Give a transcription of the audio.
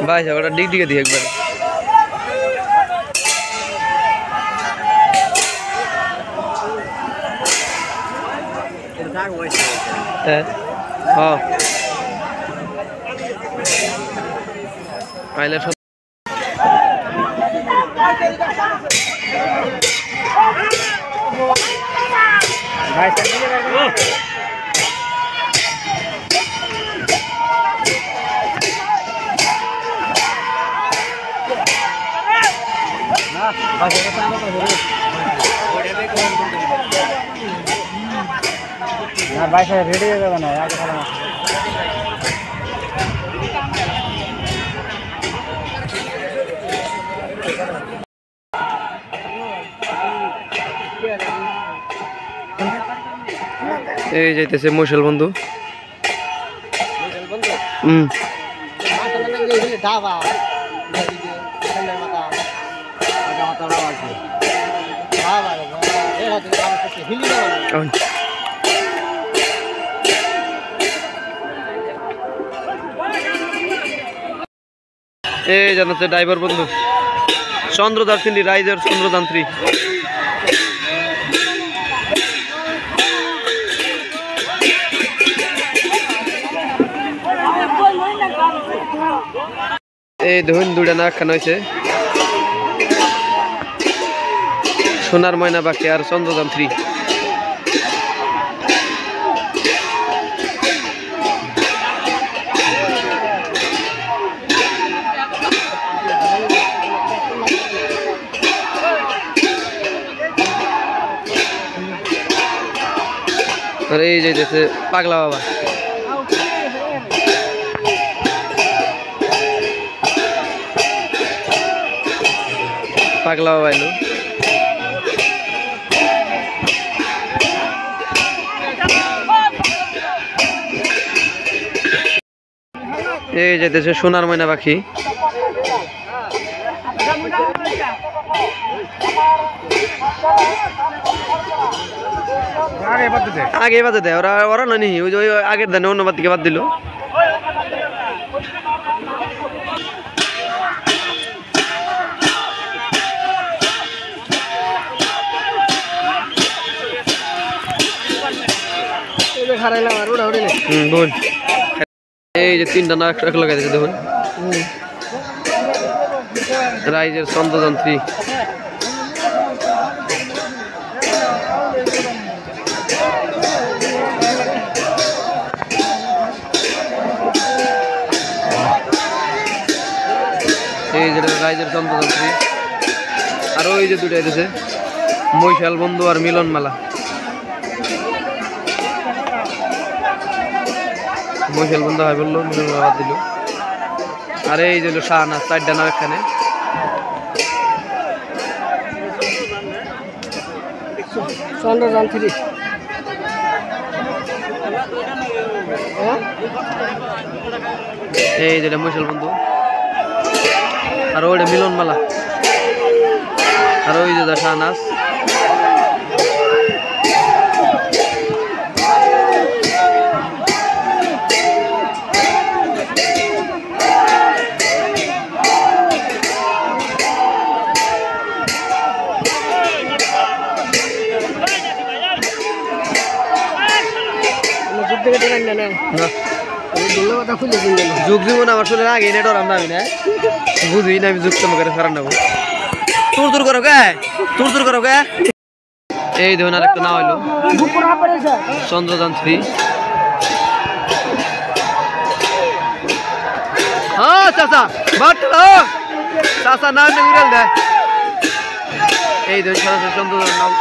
ভাই ওটা ডিগ ডিগে দিই একবার হ্যাঁ আইলে ভাই বাইশ রেডি হয়ে যাবে না এই যাইতেছে মশাল বন্ধু এই জানাচ্ছে ড্রাইভার বন্ধু চন্দ্রদান্ত্রী রাইজার চন্দ্রদান্ত্রী এই দেখুন দুটা না খান হয়েছে সোনার ময়না বাকি আর চন্দ্রদান্ত্রী আর এই যাইতেছে পাগলা বাবা পাগলা বাবা এলো এই যাইতেছে সোনার ময়না পাখি আগে বাদে দেয় ওরা ওরা নয় ওই যে আগের দেন অন্য বাদ থেকে বাদ দিল বল এই যে তিনটা না এক লাগাই দিয়েছে দেখুন রাইজের চন্দ্রদান্ত্রী এই যে রাইজের চন্দ্রদান্ত্রী আর ওই যে দুটো এসেছে মৈশাল বন্ধু আর মিলন মালা মৈশাল বন্ধু হয় বললো মিলন মালা দিল আর এই যে শাহনাজ চারটা নাম এখানে চন্দ্রদান্ত্রী এই যেটা মৈশাল বন্ধু আর ওইটা মিলন মালা আর ওই যে শাহনাজ যুগ দিব না আমার শরীরে আগে নেট ওরাম আমি না বুঝি না আমি যুক্ত করে ফেরান নেবো তোর তোর করো গে তোর তোর করো গে এই দেখুন আর একটা না হইলো চন্দ্রদান্ত্রী হ্যাঁ চাচা বাট চাচা না উড়াল দেয় এই দেখুন চন্দ্রদান্ত্রী নাম